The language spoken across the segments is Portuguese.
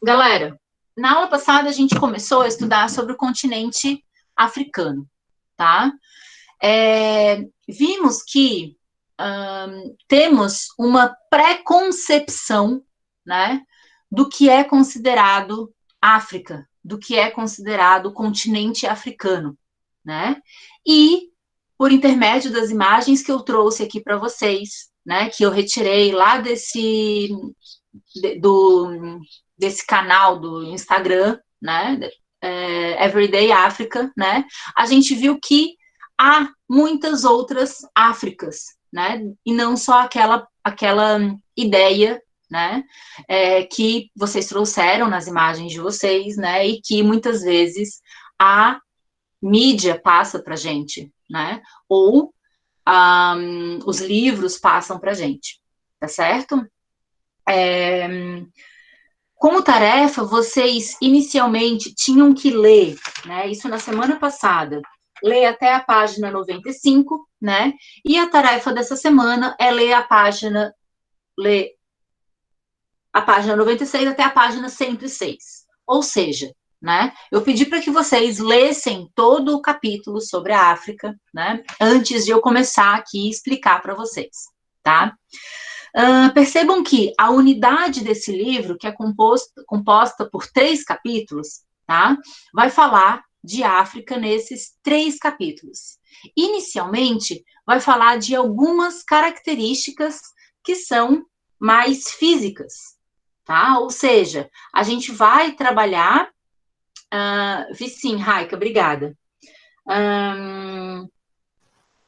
Galera, na aula passada a gente começou a estudar sobre o continente africano, tá? Vimos que temos uma preconcepção, né, do que é considerado África, do que é considerado o continente africano, né? E, por intermédio das imagens que eu trouxe aqui para vocês, né, que eu retirei lá desse canal do Instagram, né, Everyday Africa, né, a gente viu que há muitas outras Áfricas, né, e não só aquela ideia, né, que vocês trouxeram nas imagens de vocês, né, e que muitas vezes a mídia passa para gente, né, ou os livros passam para gente, tá certo? Como tarefa, vocês inicialmente tinham que ler, né, isso na semana passada, ler até a página 95, né, e a tarefa dessa semana é ler a página 96 até a página 106. Ou seja, né, eu pedi para que vocês lessem todo o capítulo sobre a África, né, antes de eu começar aqui a explicar para vocês, tá? Percebam que a unidade desse livro, que é composta por 3 capítulos, tá? Vai falar de África nesses 3 capítulos. Inicialmente, vai falar de algumas características que são mais físicas, tá? Ou seja, a gente vai trabalhar... Sim, Raika, obrigada.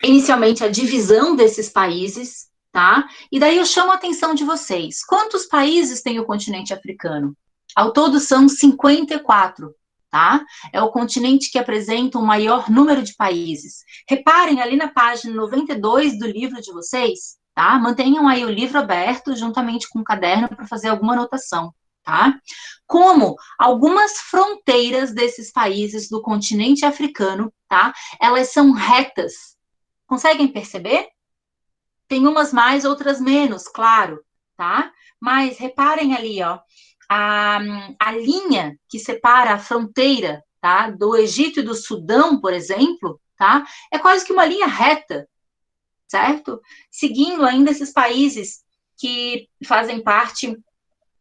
Inicialmente, a divisão desses países, tá? E daí eu chamo a atenção de vocês. Quantos países tem o continente africano? Ao todo são 54, tá? É o continente que apresenta o maior número de países. Reparem ali na página 92 do livro de vocês, tá? Mantenham aí o livro aberto juntamente com o caderno para fazer alguma anotação, tá? Como algumas fronteiras desses países do continente africano, tá? Elas são retas. Conseguem perceber? Tem umas mais, outras menos, claro, tá? Mas reparem ali, ó, a linha que separa a fronteira, tá? Do Egito e do Sudão, por exemplo, tá? É quase que uma linha reta, certo? Seguindo ainda esses países que fazem parte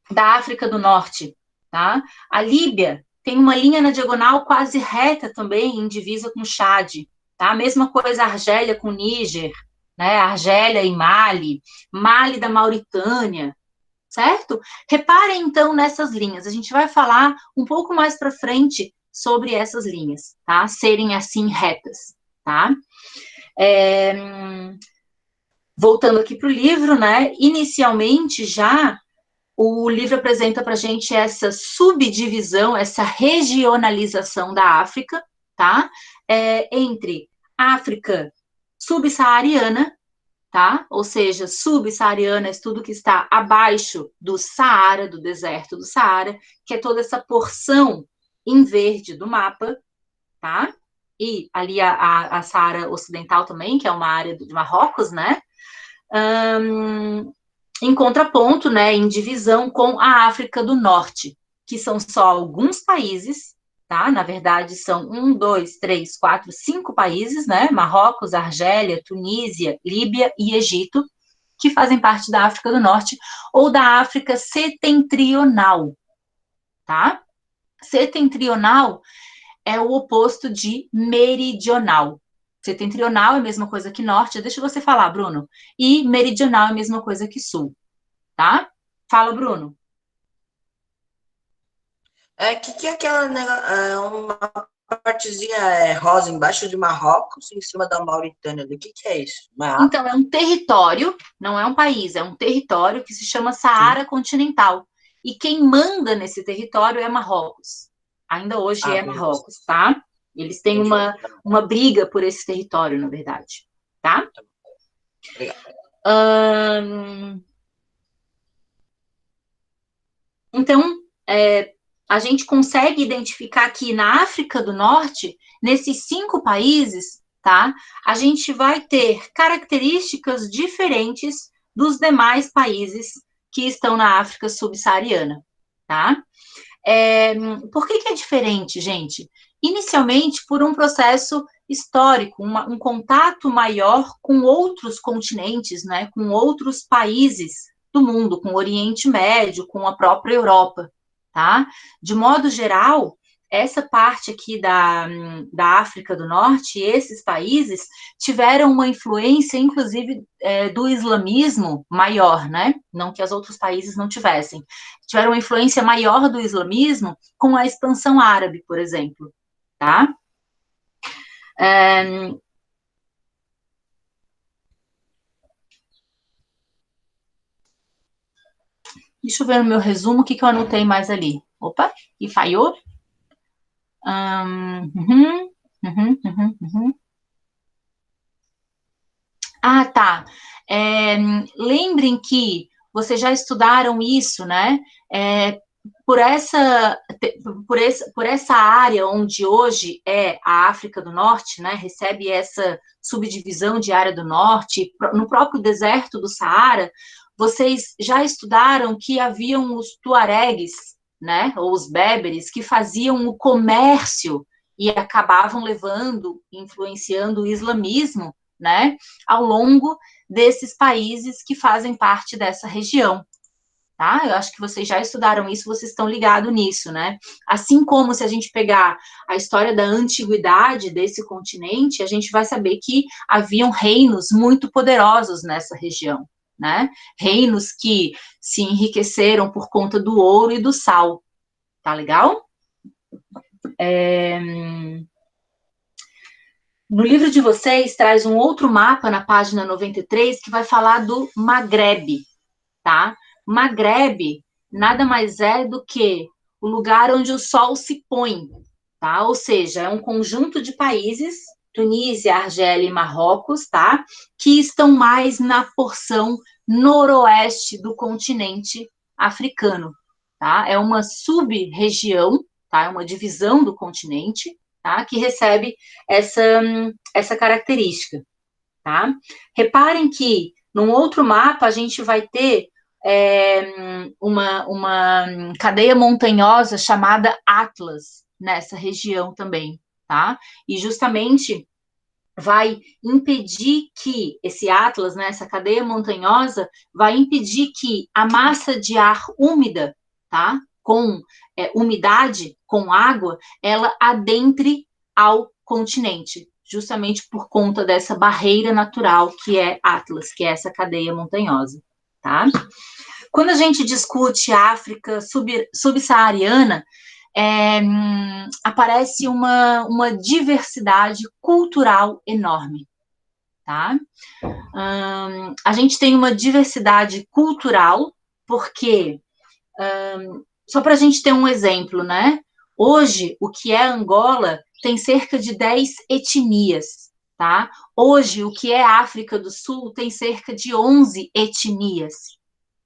da África do Norte, tá? A Líbia tem uma linha na diagonal quase reta também, em divisa com o Chad, tá? A mesma coisa a Argélia com o Níger, né? Argélia e Mali, Mali da Mauritânia, certo? Reparem então nessas linhas. A gente vai falar um pouco mais para frente sobre essas linhas, tá? Serem assim retas, tá? Voltando aqui para o livro, né? Inicialmente já o livro apresenta para a gente essa subdivisão, essa regionalização da África, tá? Entre África subsaariana, tá? Ou seja, subsaariana é tudo que está abaixo do Saara, do deserto do Saara, que é toda essa porção em verde do mapa, tá? E ali a Saara Ocidental também, que é uma área de Marrocos, né? Em contraponto, né, em divisão com a África do Norte, que são só alguns países, tá? Na verdade, são 5 países, né? Marrocos, Argélia, Tunísia, Líbia e Egito, que fazem parte da África do Norte ou da África setentrional, tá? Setentrional é o oposto de meridional. Setentrional é a mesma coisa que norte, deixa você falar, Bruno. E meridional é a mesma coisa que sul, tá? Fala, Bruno. Que é aquela uma partezinha rosa embaixo de Marrocos, em cima da Mauritânia? O que é isso? Então, é um território, não é um país, é um território que se chama Saara Continental. E quem manda nesse território é Marrocos. Ainda hoje é Marrocos, tá? Eles têm uma briga por esse território, na verdade, tá? Então, a gente consegue identificar aqui na África do Norte, nesses 5 países, tá? A gente vai ter características diferentes dos demais países que estão na África subsaariana, tá? Por que é diferente, gente? Inicialmente, por um processo histórico, um contato maior com outros continentes, né, com outros países do mundo, com o Oriente Médio, com a própria Europa, tá? De modo geral, essa parte aqui da África do Norte, esses países, tiveram uma influência, inclusive, do islamismo maior, né? Não que os outros países não tivessem. Tiveram uma influência maior do islamismo com a expansão árabe, por exemplo, tá? Deixa eu ver no meu resumo o que eu anotei mais ali. Opa, e falhou? Uhum, uhum. Ah, tá. Lembrem que vocês já estudaram isso, né? É, por essa, por essa área onde hoje é a África do Norte, né? Recebe essa subdivisão de área do norte, no próprio deserto do Saara, vocês já estudaram que haviam os tuaregues, né? Ou os berberes, que faziam o comércio e acabavam levando, influenciando o islamismo, né, ao longo desses países que fazem parte dessa região, tá? Eu acho que vocês já estudaram isso, vocês estão ligados nisso, né? Assim como se a gente pegar a história da antiguidade desse continente, a gente vai saber que haviam reinos muito poderosos nessa região, né? Reinos que se enriqueceram por conta do ouro e do sal, tá legal? No livro de vocês, traz um outro mapa na página 93 que vai falar do Magrebe, tá? Magrebe nada mais é do que o lugar onde o sol se põe, tá? Ou seja, é um conjunto de países, Tunísia, Argélia e Marrocos, tá? Que estão mais na porção noroeste do continente africano, tá? É uma sub-região, tá? É uma divisão do continente, tá? Que recebe essa característica, tá? Reparem que num outro mapa a gente vai ter uma cadeia montanhosa chamada Atlas nessa região também, tá? E justamente vai impedir que esse Atlas, né, essa cadeia montanhosa, vai impedir que a massa de ar úmida, tá? Com umidade, com água, ela adentre ao continente, justamente por conta dessa barreira natural que é Atlas, que é essa cadeia montanhosa, tá? Quando a gente discute África subsaariana, aparece uma diversidade cultural enorme, tá? A gente tem uma diversidade cultural, porque, só para a gente ter um exemplo, né? Hoje, o que é Angola tem cerca de 10 etnias, tá? Hoje, o que é África do Sul tem cerca de 11 etnias,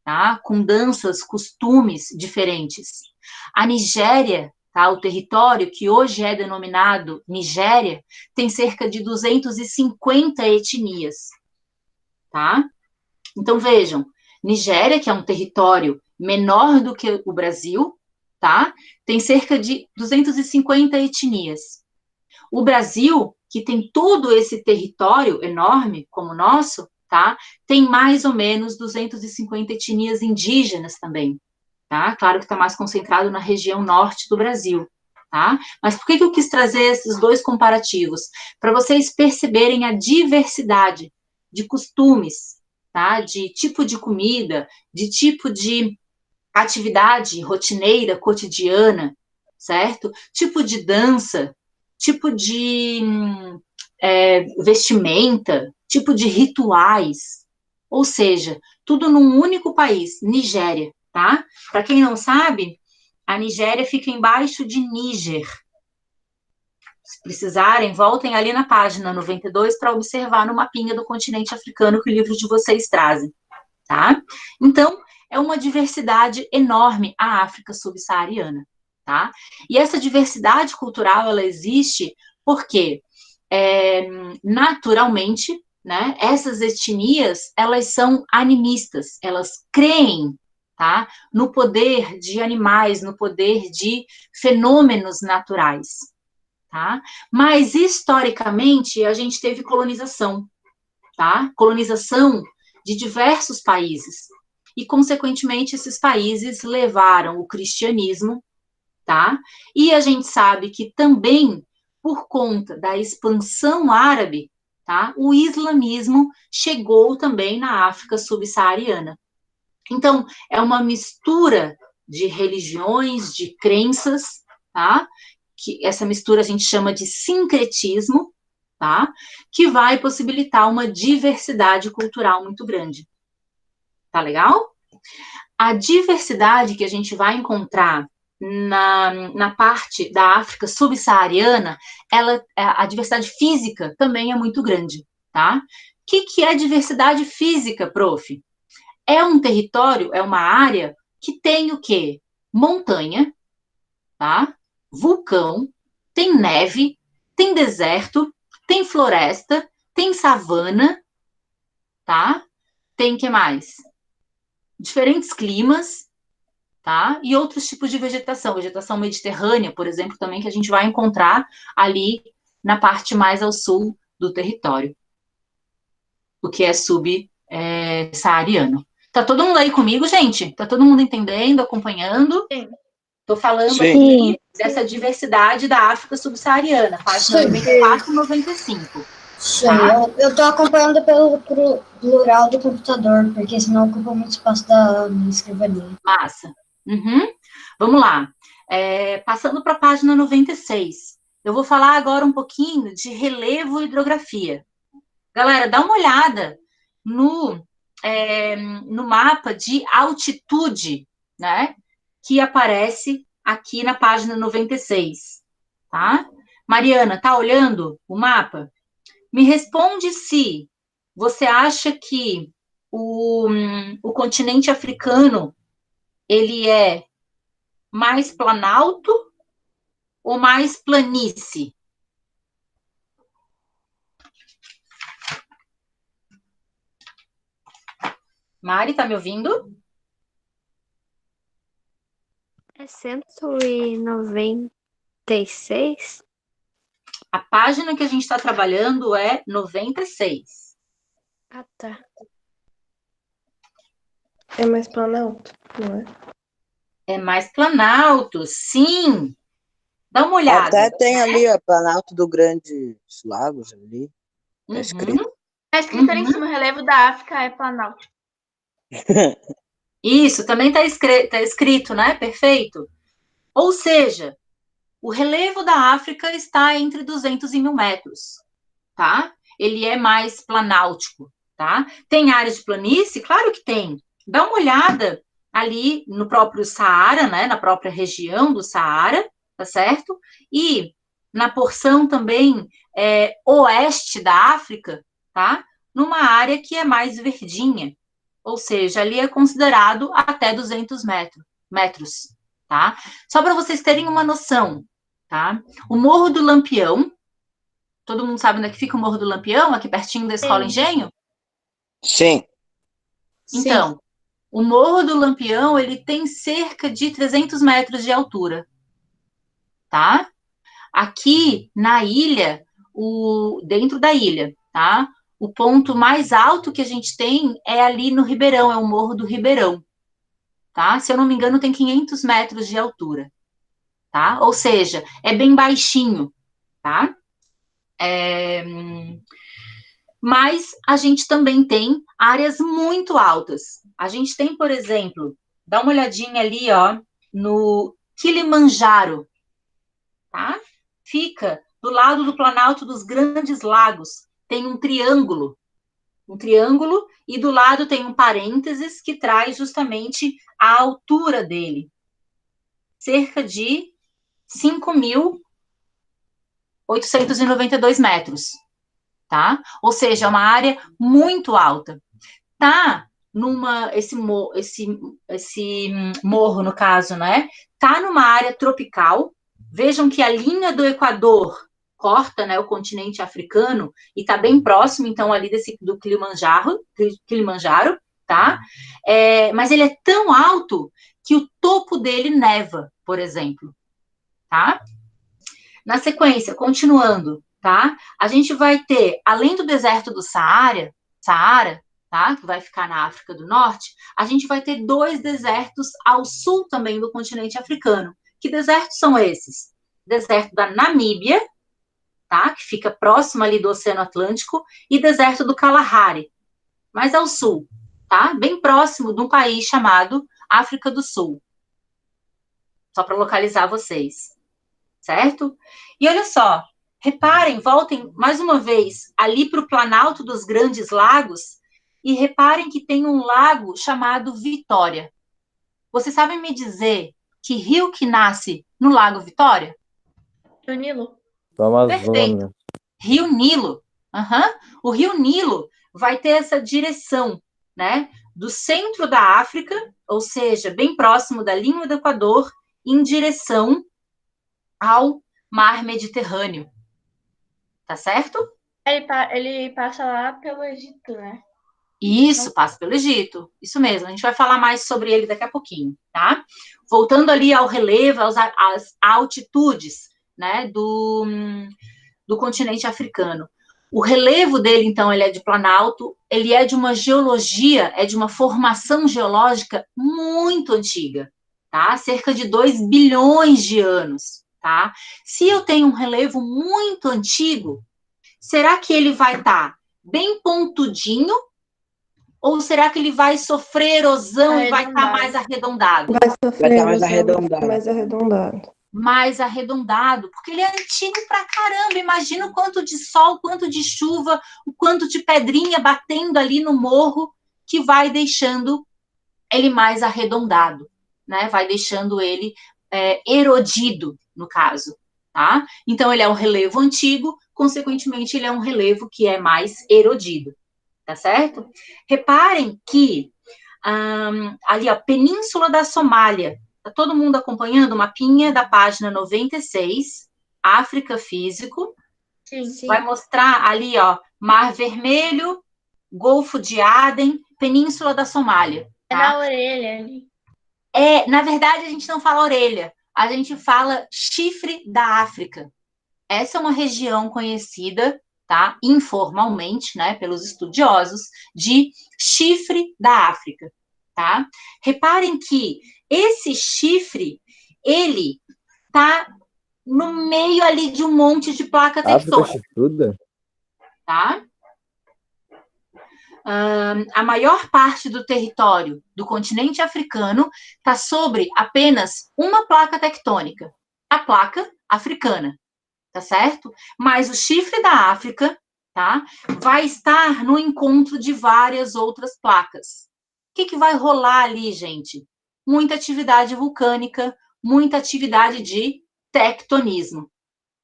tá? Com danças, costumes diferentes. A Nigéria, tá? O território que hoje é denominado Nigéria, tem cerca de 250 etnias, tá? Então vejam, Nigéria, que é um território menor do que o Brasil, tá? Tem cerca de 250 etnias. O Brasil, que tem todo esse território enorme como o nosso, tá? Tem mais ou menos 250 etnias indígenas também, tá? Claro que está mais concentrado na região norte do Brasil, tá? Mas por que eu quis trazer esses dois comparativos? Para vocês perceberem a diversidade de costumes, tá? De tipo de comida, de tipo de atividade rotineira, cotidiana, certo? Tipo de dança, tipo de vestimenta, tipo de rituais, ou seja, tudo num único país, Nigéria, tá? Para quem não sabe, a Nigéria fica embaixo de Níger. Se precisarem, voltem ali na página 92 para observar no mapinha do continente africano que o livro de vocês trazem, tá? Então, é uma diversidade enorme a África subsaariana, tá? E essa diversidade cultural, ela existe porque, naturalmente, né, essas etnias, elas são animistas, elas creem, tá? No poder de animais, no poder de fenômenos naturais, tá? Mas, historicamente, a gente teve colonização, tá? Colonização de diversos países. E, consequentemente, esses países levaram o cristianismo, tá? E a gente sabe que também, por conta da expansão árabe, tá? O islamismo chegou também na África subsaariana. Então, é uma mistura de religiões, de crenças, tá? Que essa mistura a gente chama de sincretismo, tá? Que vai possibilitar uma diversidade cultural muito grande. Tá legal? A diversidade que a gente vai encontrar na parte da África subsaariana, a diversidade física também é muito grande, tá? O que é diversidade física, prof? É um território, é uma área que tem o quê? Montanha, tá? Vulcão, tem neve, tem deserto, tem floresta, tem savana, tá? Tem que mais? Diferentes climas, tá? E outros tipos de vegetação, vegetação mediterrânea, por exemplo, também que a gente vai encontrar ali na parte mais ao sul do território, o que é subsaariano. Tá todo mundo aí comigo, gente? Tá todo mundo entendendo, acompanhando? Sim. Tô falando Sim. aqui dessa diversidade da África subsaariana, página 94 e 95. Sim, Tá? eu tô acompanhando pelo plural do computador, porque senão ocupa muito espaço da minha escrivaninha. Massa. Uhum. Vamos lá. Passando para a página 96. Eu vou falar agora um pouquinho de relevo e hidrografia. Galera, dá uma olhada no mapa de altitude, né? Que aparece aqui na página 96. Tá? Mariana, tá olhando o mapa? Me responde se você acha que o continente africano ele é mais planalto ou mais planície? Mari, tá me ouvindo? É 196? A página que a gente está trabalhando é 96. Ah, tá. É mais planalto, não é? É mais planalto, sim. Dá uma olhada. Até tem ali a Planalto do Grandes Lagos ali. Tá Uhum. escrito. Tá escrito ali em cima, o relevo da África é planalto. Isso, também está escrito, né? Perfeito. Ou seja, o relevo da África está entre 200 e 1.000 metros, tá? Ele é mais planáltico, tá? Tem áreas de planície? Claro que tem. Dá uma olhada ali no próprio Saara, né? Na própria região do Saara, tá certo? E na porção também oeste da África, tá? Numa área que é mais verdinha, ou seja, ali é considerado até 200 metros, tá? Só para vocês terem uma noção, tá? O Morro do Lampião, todo mundo sabe onde é que fica o Morro do Lampião, aqui pertinho da Escola Engenho? Sim. Então, o Morro do Lampião, ele tem cerca de 300 metros de altura, tá? Aqui na ilha, dentro da ilha, tá? O ponto mais alto que a gente tem é ali no Ribeirão, é o Morro do Ribeirão, tá? Se eu não me engano, tem 500 metros de altura, tá? Ou seja, é bem baixinho, tá? Mas a gente também tem áreas muito altas. A gente tem, por exemplo, dá uma olhadinha ali, ó, no Kilimanjaro, tá? Fica do lado do Planalto dos Grandes Lagos, tem um triângulo, e do lado tem um parênteses que traz justamente a altura dele, cerca de 5.892 metros, tá? Ou seja, é uma área muito alta. Tá esse morro, no caso, né? Tá numa área tropical. Vejam que a linha do Equador corta, né, o continente africano e tá bem próximo, então, ali do Kilimanjaro, tá? Mas ele é tão alto que o topo dele neva, por exemplo, tá? Na sequência, continuando, tá? A gente vai ter, além do deserto do Saara, tá? Que vai ficar na África do Norte, a gente vai ter 2 desertos ao sul também do continente africano. Que desertos são esses? Deserto da Namíbia, tá? Que fica próximo ali do Oceano Atlântico, e deserto do Kalahari, mais ao sul, tá? Bem próximo de um país chamado África do Sul. Só para localizar vocês, certo? E olha só, reparem, voltem mais uma vez ali para o Planalto dos Grandes Lagos e reparem que tem um lago chamado Vitória. Vocês sabem me dizer que rio que nasce no Lago Vitória? O Nilo. Perfeito. Rio Nilo. O Rio Nilo vai ter essa direção, né? Do centro da África, ou seja, bem próximo da linha do Equador, em direção ao Mar Mediterrâneo. Tá certo? Ele passa lá pelo Egito, né? Isso, passa pelo Egito. Isso mesmo, a gente vai falar mais sobre ele daqui a pouquinho, tá? Voltando ali ao relevo, às altitudes, né, do continente africano. O relevo dele, então, ele é de planalto, ele é de uma geologia, é de uma formação geológica muito antiga, tá? Cerca de 2 bilhões de anos, tá? Se eu tenho um relevo muito antigo, será que ele vai estar bem pontudinho? Ou será que ele vai sofrer erosão e vai estar mais arredondado? Vai sofrer Vai estar mais erosão, arredondado. mais arredondado. Mais arredondado, porque ele é antigo pra caramba. Imagina o quanto de sol, quanto de chuva, o quanto de pedrinha batendo ali no morro, que vai deixando ele mais arredondado, né? Vai deixando ele erodido, no caso, tá? Então, ele é um relevo antigo, consequentemente, ele é um relevo que é mais erodido, tá certo? Reparem que ali, ó, Península da Somália. Está todo mundo acompanhando o mapinha da página 96, África Físico? Sim. Vai mostrar ali, ó, Mar Vermelho, Golfo de Aden, Península da Somália. Tá? É na orelha ali. Na verdade, a gente não fala orelha, a gente fala chifre da África. Essa é uma região conhecida, tá, informalmente, né, pelos estudiosos, de chifre da África, tá? Reparem que esse chifre, ele tá no meio ali de um monte de placa tectônica. África chifruda? Tá? A maior parte do território do continente africano está sobre apenas uma placa tectônica, a placa africana, tá certo? Mas o chifre da África, tá, vai estar no encontro de várias outras placas. O que vai rolar ali, gente? Muita atividade vulcânica, muita atividade de tectonismo,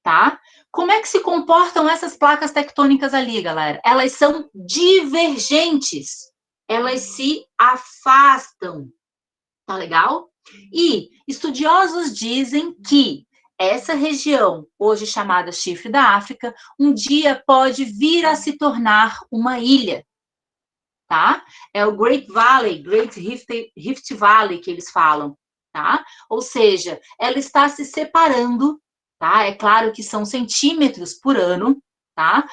tá? Como é que se comportam essas placas tectônicas ali, galera? Elas são divergentes, elas se afastam, tá legal? E estudiosos dizem que essa região, hoje chamada Chifre da África, um dia pode vir a se tornar uma ilha, tá? É o Great Valley, Great Rift Valley que eles falam, tá? Ou seja, ela está se separando, tá? É claro que são centímetros por ano, tá?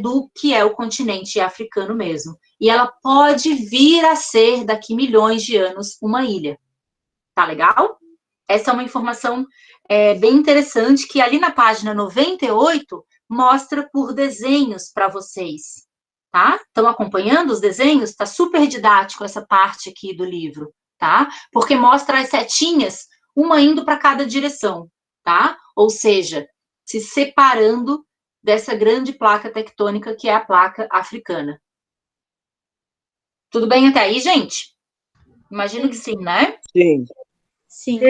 Do que é o continente africano mesmo. E ela pode vir a ser, daqui milhões de anos, uma ilha. Tá legal? Essa é uma informação bem interessante, que ali na página 98 mostra por desenhos para vocês. Tá? Estão acompanhando os desenhos? Está super didático essa parte aqui do livro, tá? Porque mostra as setinhas, uma indo para cada direção, tá? Ou seja, se separando dessa grande placa tectônica que é a placa africana. Tudo bem até aí, gente? Imagino que sim, né? Sim. Sim.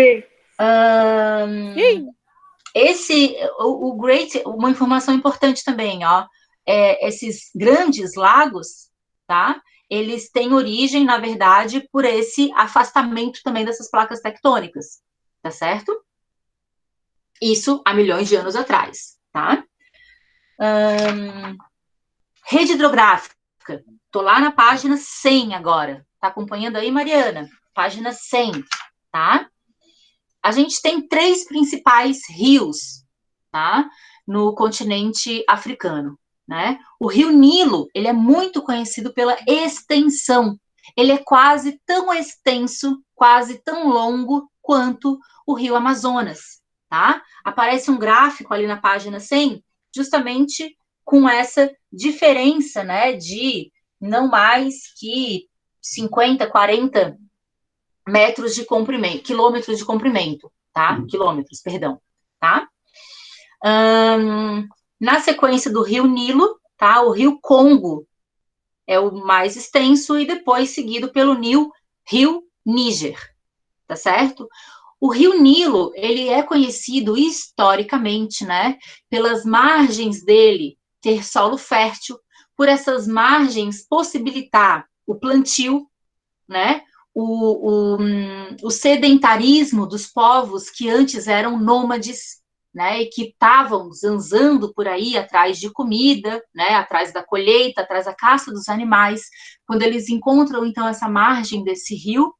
O Great, uma informação importante também, ó. Esses grandes lagos, tá? Eles têm origem, na verdade, por esse afastamento também dessas placas tectônicas, tá certo? Isso há milhões de anos atrás, tá? Rede hidrográfica. Tô lá na página 100 agora, Tá acompanhando aí, Mariana? Página 100, tá? A gente tem 3 principais rios, tá? No continente africano, né? O Rio Nilo, ele é muito conhecido pela extensão. Ele é quase tão extenso, quase tão longo quanto o Rio Amazonas, tá? Aparece um gráfico ali na página 100, justamente com essa diferença, né, de não mais que 50, 40 metros de comprimento, quilômetros de comprimento, tá? Quilômetros, perdão, tá? Na sequência do Rio Nilo, tá? O Rio Congo é o mais extenso e depois seguido pelo Rio Níger, tá certo? O Rio Nilo, ele é conhecido historicamente, né, pelas margens dele ter solo fértil, por essas margens possibilitar o plantio, né, o sedentarismo dos povos que antes eram nômades, né, e que estavam zanzando por aí atrás de comida, né, atrás da colheita, atrás da caça dos animais. Quando eles encontram, então, essa margem desse rio,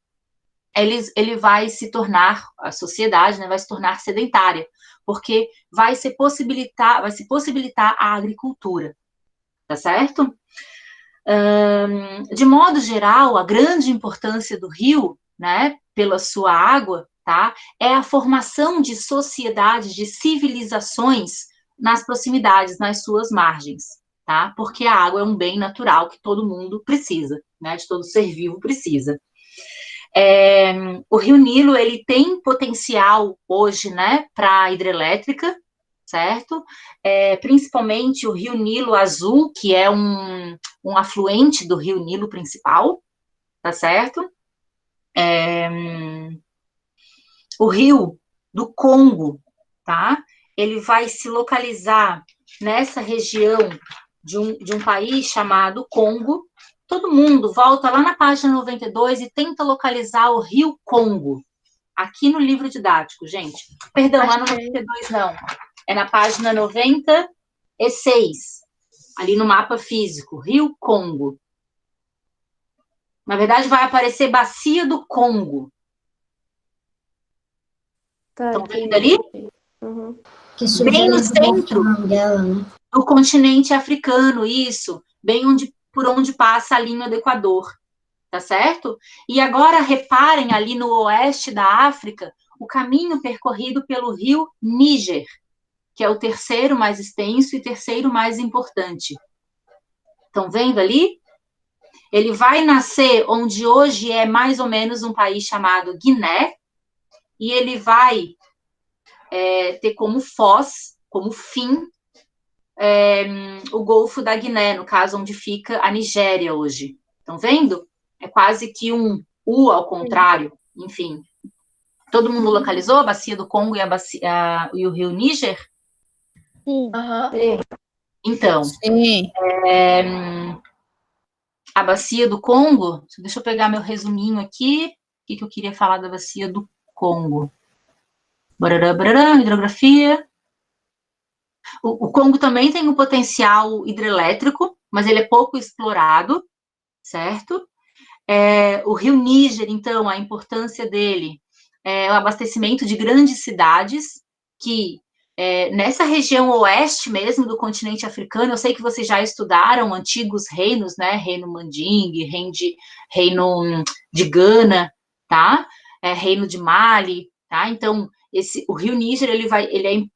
ele vai se tornar, a sociedade, né, vai se tornar sedentária, porque vai se possibilitar a agricultura, tá certo? De modo geral, a grande importância do rio, né, pela sua água, tá, é a formação de sociedades, de civilizações nas proximidades, nas suas margens, tá, porque a água é um bem natural que todo mundo precisa, né, de todo ser vivo precisa. O Rio Nilo, ele tem potencial hoje, né, para hidrelétrica, certo? Principalmente o Rio Nilo Azul, que é um afluente do Rio Nilo principal, tá certo? O Rio do Congo, tá? Ele vai se localizar nessa região de um país chamado Congo. Todo mundo volta lá na página 92 e tenta localizar o Rio Congo, aqui no livro didático, gente. Perdão, lá no 92 não. É na página 96, ali no mapa físico, Rio Congo. Na verdade, vai aparecer Bacia do Congo. Tá, Estão vendo ali? Uhum. Que Bem no surgiu centro dela, né? do continente africano, isso. Bem por onde passa a linha do Equador. Tá certo? E agora reparem ali no oeste da África, o caminho percorrido pelo rio Níger, que é o terceiro mais extenso e terceiro mais importante. Estão vendo ali? Ele vai nascer onde hoje é mais ou menos um país chamado Guiné, e ele vai ter como foz, como fim, o Golfo da Guiné, no caso onde fica a Nigéria hoje. Estão vendo? É quase que um U ao contrário, enfim. Todo mundo localizou a Bacia do Congo e o Rio Níger? Sim. Aham. Então, Sim. a Bacia do Congo, deixa eu pegar meu resuminho aqui, o que eu queria falar da Bacia do Congo. Barará, hidrografia. O Congo também tem um potencial hidrelétrico, mas ele é pouco explorado, certo? O Rio Níger, então, a importância dele é o abastecimento de grandes cidades que, nessa região oeste mesmo do continente africano, eu sei que vocês já estudaram antigos reinos, né? Reino Mandingue, reino de Gana, tá? Reino de Mali, tá? Então, o Rio Níger,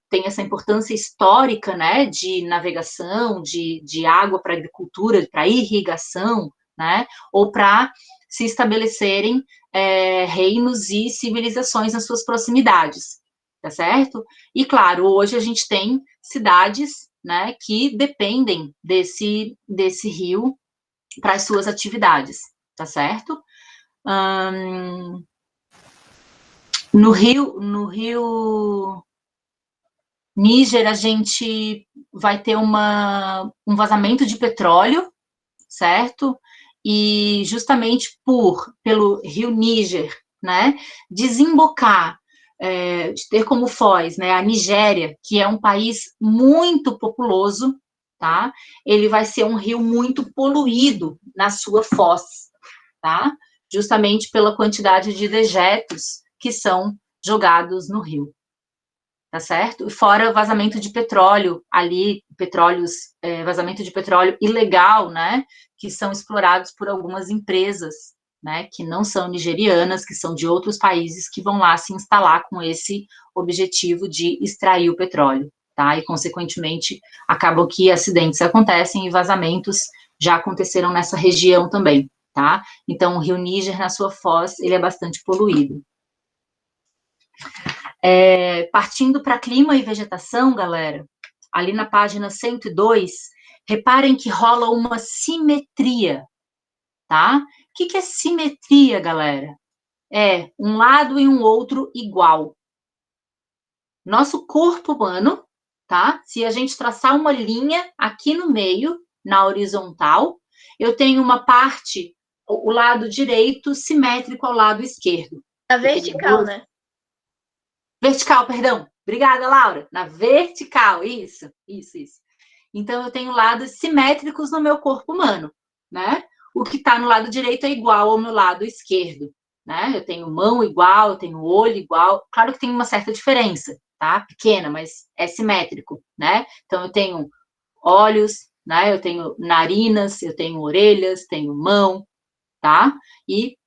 tem essa importância histórica, né? De navegação, de água para agricultura, para irrigação, né? Ou para se estabelecerem reinos e civilizações nas suas proximidades, tá certo? E, claro, hoje a gente tem cidades, né, que dependem desse rio para as suas atividades, tá certo? No rio Níger, a gente vai ter um vazamento de petróleo, certo? E justamente pelo rio Níger, né, desembocar, de ter como foz, né, a Nigéria, que é um país muito populoso, tá? Ele vai ser um rio muito poluído na sua foz, tá? justamente pela quantidade de dejetos que são jogados no rio, tá certo? E fora vazamento de petróleo, ali, vazamento de petróleo ilegal, né, que são explorados por algumas empresas, né, que não são nigerianas, que são de outros países, que vão lá se instalar com esse objetivo de extrair o petróleo, tá? E, consequentemente, acabam que acidentes acontecem e vazamentos já aconteceram nessa região também, tá? Então, o rio Níger, na sua foz, ele é bastante poluído. Partindo para clima e vegetação, galera, ali na página 102, reparem que rola uma simetria, tá? O que é simetria, galera? É um lado e um outro igual. Nosso corpo humano, tá? Se a gente traçar uma linha aqui no meio, na horizontal, eu tenho uma parte, o lado direito, simétrico ao lado esquerdo. A vertical, né? Vertical, perdão. Obrigada, Laura. Na vertical, isso. Então, eu tenho lados simétricos no meu corpo humano, né? O que está no lado direito é igual ao meu lado esquerdo, né? Eu tenho mão igual, eu tenho olho igual. Claro que tem uma certa diferença, tá? Pequena, mas é simétrico, né? Então, eu tenho olhos, né? Eu tenho narinas, eu tenho orelhas, tenho mão, tá? E,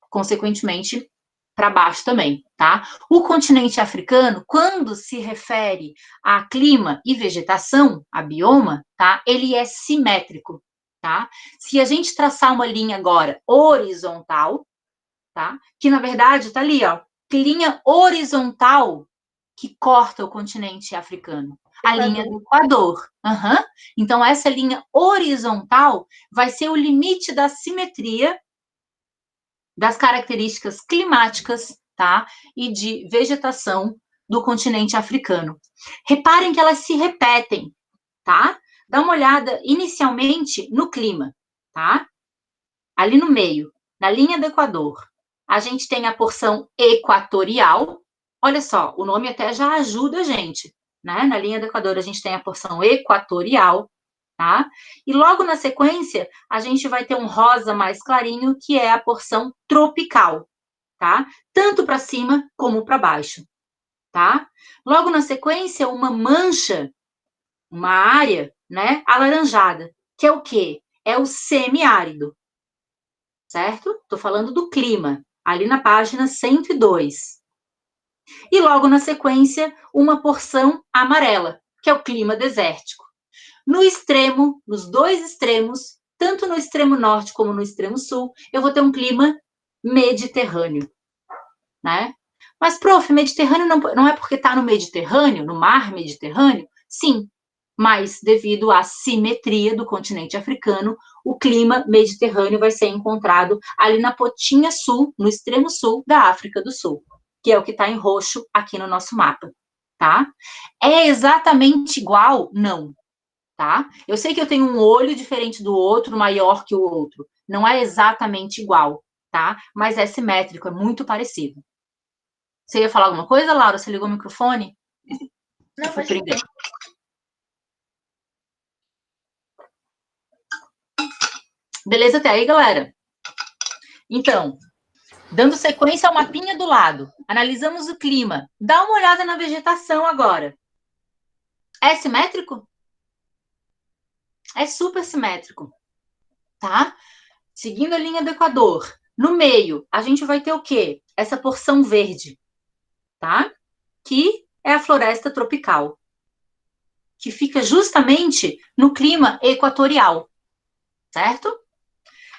consequentemente, para baixo também, tá? O continente africano, quando se refere a clima e vegetação, a bioma, tá? Ele é simétrico, tá? Se a gente traçar uma linha agora horizontal, tá? Que na verdade tá ali, ó, que linha horizontal que corta o continente africano. A linha do Equador. Uhum. Então, essa linha horizontal vai ser o limite da simetria das características climáticas, tá? E de vegetação do continente africano. Reparem que elas se repetem, tá? Dá uma olhada inicialmente no clima, tá? Ali no meio, na linha do Equador, a gente tem a porção equatorial. Olha só, o nome até já ajuda a gente, né? Na linha do Equador, a gente tem a porção equatorial, tá? E logo na sequência, a gente vai ter um rosa mais clarinho, que é a porção tropical, tá? Tanto para cima como para baixo, tá? Logo na sequência, uma mancha, uma área, né, alaranjada, que é o quê? É o semiárido, certo? Tô falando do clima, ali na página 102. E logo na sequência, uma porção amarela, que é o clima desértico. No extremo, nos dois extremos, tanto no extremo norte como no extremo sul, eu vou ter um clima mediterrâneo, né? Mas, prof, Mediterrâneo não é porque está no Mediterrâneo, no mar Mediterrâneo? Sim, mas devido à simetria do continente africano, o clima mediterrâneo vai ser encontrado ali na pontinha sul, no extremo sul da África do Sul, que é o que está em roxo aqui no nosso mapa, tá? É exatamente igual? Não. Tá? Eu sei que eu tenho um olho diferente do outro, maior que o outro. Não é exatamente igual, tá? Mas é simétrico, é muito parecido. Você ia falar alguma coisa, Laura? Você ligou o microfone? Não, pode ser. Beleza até aí, galera? Então, dando sequência ao mapinha do lado, analisamos o clima. Dá uma olhada na vegetação agora. É simétrico? É super simétrico, tá? Seguindo a linha do Equador, no meio, a gente vai ter o quê? Essa porção verde, tá? Que é a floresta tropical, que fica justamente no clima equatorial, certo?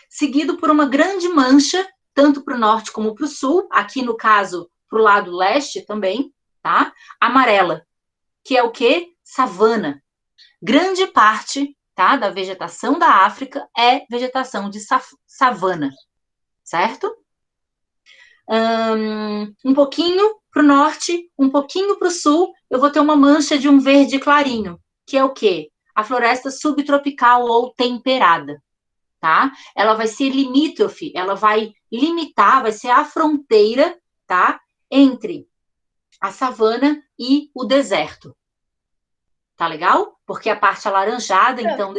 Seguido por uma grande mancha, tanto para o norte como para o sul, aqui no caso, para o lado leste também, tá? Amarela, que é o quê? Savana. Grande parte, tá, da vegetação da África é vegetação de savana, certo? Um pouquinho para o norte, um pouquinho para o sul, eu vou ter uma mancha de um verde clarinho, que é o quê? A floresta subtropical ou temperada, tá? Ela vai ser limítrofe, ela vai limitar, vai ser a fronteira, tá? Entre a savana e o deserto. Tá legal? Porque a parte alaranjada, então,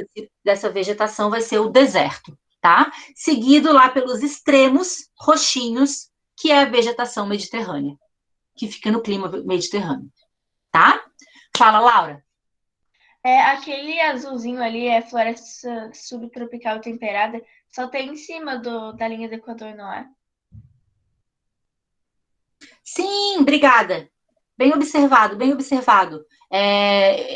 dessa vegetação vai ser o deserto, tá? Seguido lá pelos extremos roxinhos, que é a vegetação mediterrânea, que fica no clima mediterrâneo, tá? Fala, Laura. Aquele azulzinho ali é floresta subtropical temperada, só tem em cima da linha do Equador, não é? Sim, obrigada. Bem observado, bem observado.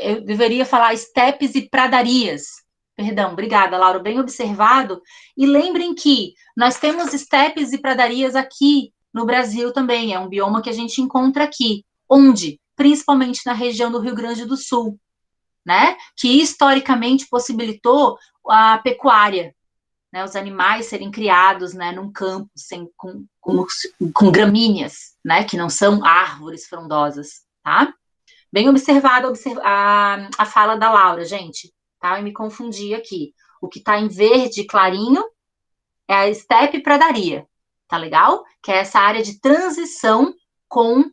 Eu deveria falar estepes e pradarias. Perdão, obrigada, Laura, bem observado. E lembrem que nós temos estepes e pradarias aqui no Brasil também, é um bioma que a gente encontra aqui. Onde? Principalmente na região do Rio Grande do Sul, né? Que historicamente possibilitou a pecuária, né? Os animais serem criados, né, num campo com gramíneas, né? Que não são árvores frondosas, tá? Bem observado a fala da Laura, gente, tá? Eu me confundi aqui. O que está em verde clarinho é a estepe pradaria, tá legal? Que é essa área de transição com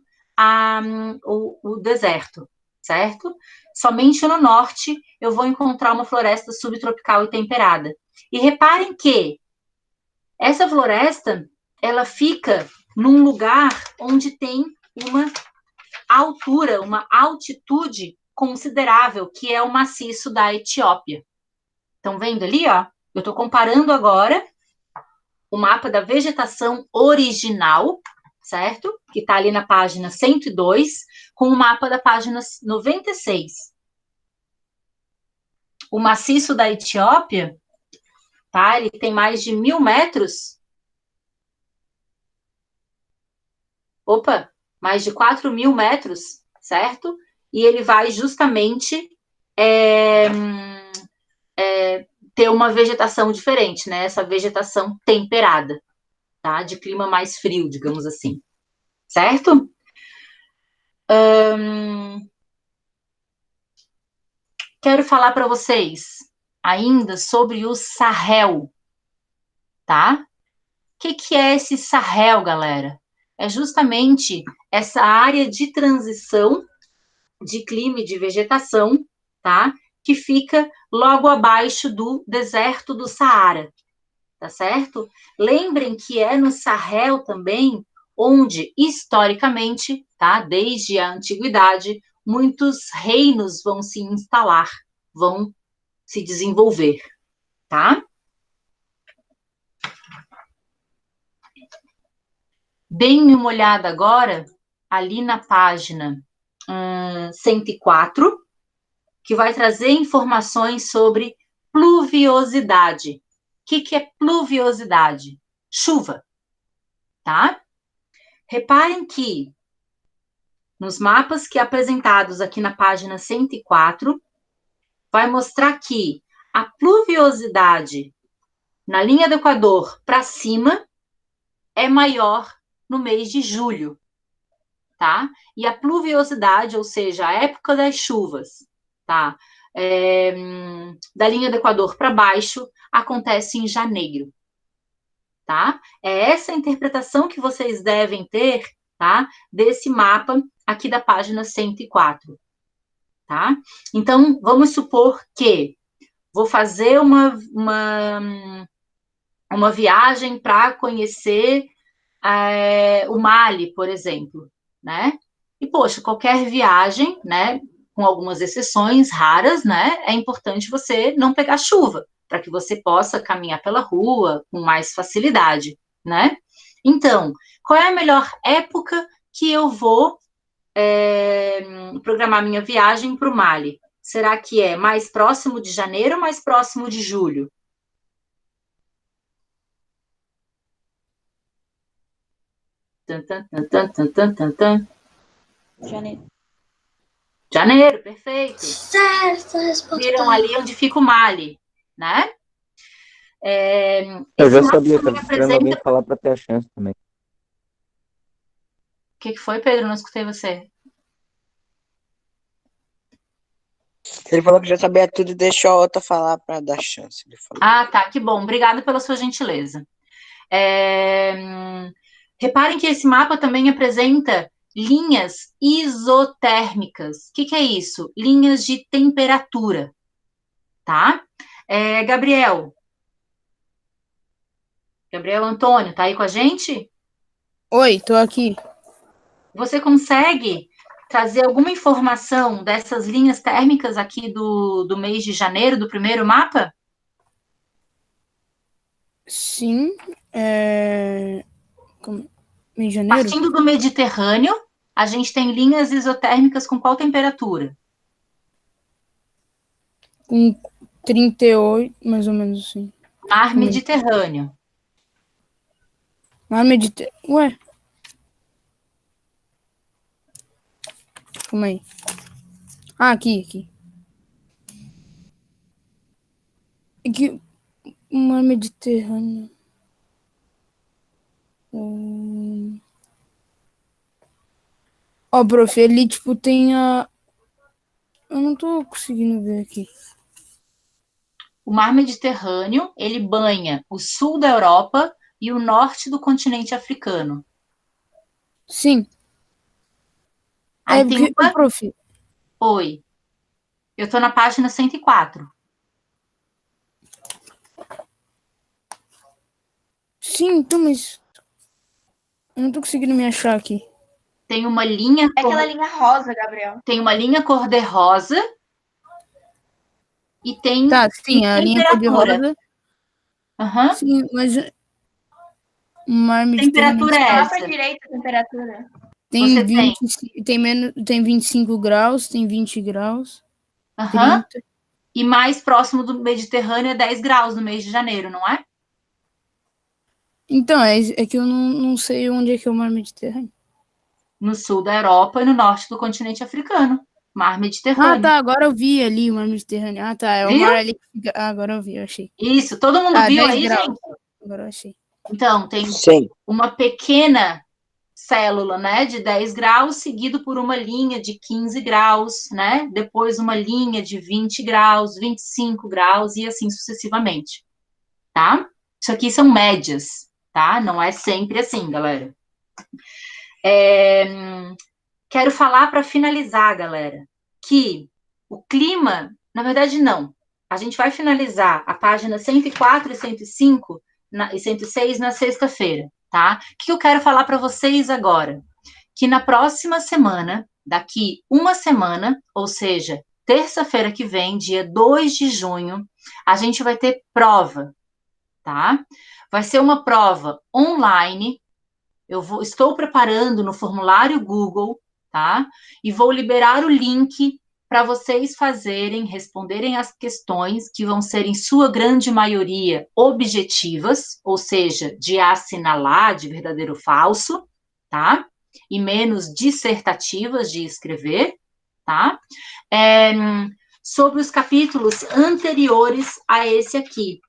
o deserto, certo? Somente no norte eu vou encontrar uma floresta subtropical e temperada. E reparem que essa floresta, ela fica num lugar onde tem uma altura, uma altitude considerável, que é o maciço da Etiópia. Estão vendo ali, ó? Eu estou comparando agora o mapa da vegetação original, certo? Que está ali na página 102, com o mapa da página 96. O maciço da Etiópia, tá? Ele tem mais de 1.000 metros. Opa, mais de 4.000 metros, certo? E ele vai justamente ter uma vegetação diferente, né? Essa vegetação temperada, tá? De clima mais frio, digamos assim, certo? Quero falar para vocês ainda sobre o Sahel, tá? O que é esse Sahel, galera? É justamente essa área de transição de clima e de vegetação, tá? Que fica logo abaixo do deserto do Saara, tá certo? Lembrem que é no Sahel também onde, historicamente, tá? Desde a antiguidade, muitos reinos vão se instalar, vão se desenvolver, tá? Deem uma olhada agora ali na página 104, que vai trazer informações sobre pluviosidade. O que é pluviosidade? Chuva, tá? Reparem que nos mapas que apresentados aqui na página 104, vai mostrar que a pluviosidade na linha do Equador para cima é maior no mês de julho, tá? E a pluviosidade, ou seja, a época das chuvas, tá? Da linha do Equador para baixo, acontece em janeiro, tá? É essa interpretação que vocês devem ter, tá? Desse mapa aqui da página 104, tá? Então, vamos supor que vou fazer uma viagem para conhecer o Mali, por exemplo, né? E, poxa, qualquer viagem, né, com algumas exceções raras, né, é importante você não pegar chuva, para que você possa caminhar pela rua com mais facilidade, né? Então, qual é a melhor época que eu vou programar minha viagem para o Mali? Será que é mais próximo de janeiro ou mais próximo de julho? Janeiro. Janeiro, perfeito. Certo, a resposta. Viram ali onde fica o Mali, né? Eu já esse mapa sabia, também estava esperando alguém apresenta... falar para ter a chance também. O que foi, Pedro? Não escutei você. Ele falou que já sabia tudo e deixou a outra falar para dar chance. Ele falou. Ah, tá, que bom. Obrigada pela sua gentileza. Reparem que esse mapa também apresenta linhas isotérmicas. O que é isso? Linhas de temperatura, tá? Gabriel, Gabriel Antônio, tá aí com a gente? Oi, tô aqui. Você consegue trazer alguma informação dessas linhas térmicas aqui do mês de janeiro, do primeiro mapa? Sim, em janeiro? Partindo do Mediterrâneo, a gente tem linhas isotérmicas com qual temperatura? Com 38, mais ou menos assim. Mar Mediterrâneo. Mar Mediterrâneo. Ué? Calma aí. Ah, aqui. Aqui, o Mar Mediterrâneo. Ó, prof, ele, tipo, tem a... Eu não tô conseguindo ver aqui. O Mar Mediterrâneo, ele banha o sul da Europa e o norte do continente africano. Sim. Aí tem porque, uma... prof... Oi. Eu tô na página 104. Sim, então, mas... Eu não tô conseguindo me achar aqui. Tem uma linha... É aquela linha rosa, Gabriel. Tem uma linha cor-de-rosa e tem Tá, sim, a linha cor-de-rosa. Uhum. Sim, mas... O Mar Mediterrâneo... Temperatura é Lá essa? pra direita a temperatura. Tem Você 20, tem 25 graus, tem 20 graus, Uhum. 30. E mais próximo do Mediterrâneo é 10 graus no mês de janeiro, não é? Então, é que eu não sei onde é que é o Mar Mediterrâneo. No sul da Europa e no norte do continente africano. Mar Ah, Mediterrâneo. tá, agora eu vi ali o Mar Mediterrâneo. Ah, tá, é o Viu? mar ali que fica... Ah, agora eu vi, eu achei. Isso, todo mundo Ah, viu 10 aí, graus. gente? Agora eu achei. Então, tem Sim. uma pequena célula, né, de 10 graus, seguido por uma linha de 15 graus, né? Depois uma linha de 20 graus, 25 graus e assim sucessivamente, tá? Isso aqui são médias, tá? Não é sempre assim, galera. Quero falar para finalizar, galera, que o clima, na verdade, não. A gente vai finalizar a página 104 e 105 e 106 na sexta-feira, tá? O que eu quero falar para vocês agora? Que na próxima semana, daqui uma semana, ou seja, terça-feira que vem, dia 2 de junho, a gente vai ter prova, tá? Vai ser uma prova online. Estou preparando no formulário Google, tá? E vou liberar o link para vocês responderem as questões que vão ser, em sua grande maioria, objetivas, ou seja, de assinalar, de verdadeiro ou falso, tá? E menos dissertativas de escrever, tá? Sobre os capítulos anteriores a esse aqui,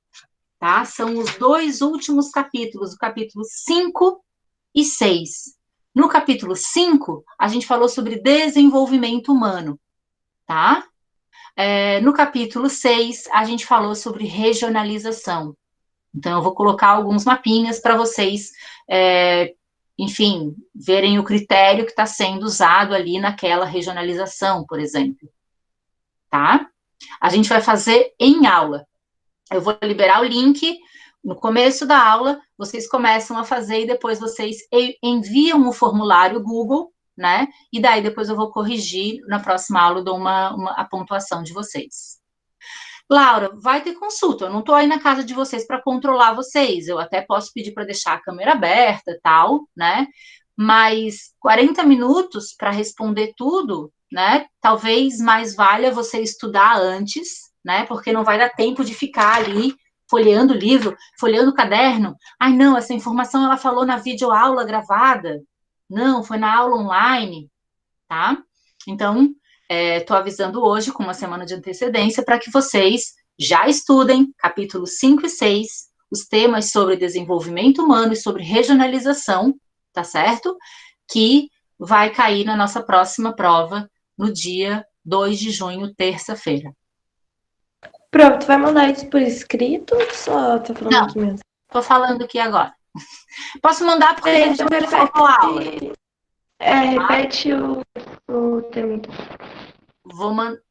tá? São os 2 últimos capítulos, o capítulo 5 e 6. No capítulo 5, a gente falou sobre desenvolvimento humano, tá? No capítulo 6, a gente falou sobre regionalização. Então, eu vou colocar alguns mapinhas para vocês, enfim, verem o critério que está sendo usado ali naquela regionalização, por exemplo, tá? A gente vai fazer em aula. Eu vou liberar o link no começo da aula, vocês começam a fazer e depois vocês enviam o formulário Google, né? E daí depois eu vou corrigir, na próxima aula eu dou a pontuação de vocês. Laura, vai ter consulta, eu não estou aí na casa de vocês para controlar vocês, eu até posso pedir para deixar a câmera aberta e tal, né? Mas 40 minutos para responder tudo, né? Talvez mais valha você estudar antes, né? Porque não vai dar tempo de ficar ali folheando o livro, folheando o caderno. Ai, não, essa informação ela falou na videoaula gravada. Não, foi na aula online, tá? Então, estou avisando hoje, com uma semana de antecedência, para que vocês já estudem capítulos 5 e 6, os temas sobre desenvolvimento humano e sobre regionalização, tá certo? Que vai cair na nossa próxima prova, no dia 2 de junho, terça-feira. Pronto, tu vai mandar isso por escrito ou só tá falando Não. aqui mesmo? Estou falando aqui agora. Posso mandar porque a gente Então já falou a aula. repete o tema.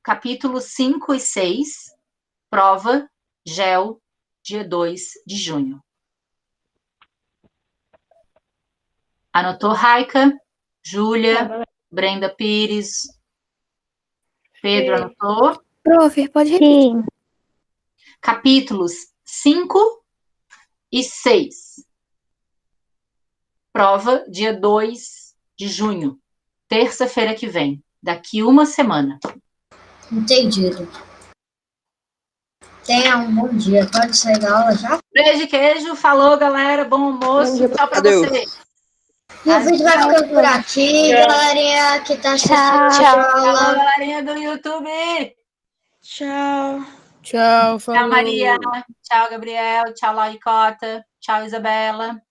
Capítulo 5 e 6, prova, GEO, dia 2 de junho. Anotou, Raika? Tá, Júlia? beleza. Brenda Pires? Pedro Sim. anotou? Prof, pode repetir. Sim. Capítulos 5 e 6. Prova dia 2 de junho, terça-feira que vem, daqui uma semana. Entendido. Tenha um bom dia. Pode sair da aula já? Beijo e queijo, falou galera, bom almoço, Bom dia. tchau pra Adeus. vocês. E o vídeo vai ficando por aqui, Tchau. galerinha que tá assistindo Tchau. a Falou aula. galerinha do YouTube. Tchau. Tchau, Tchau falou. Maria, tchau Gabriel, tchau Laicota, tchau Isabela.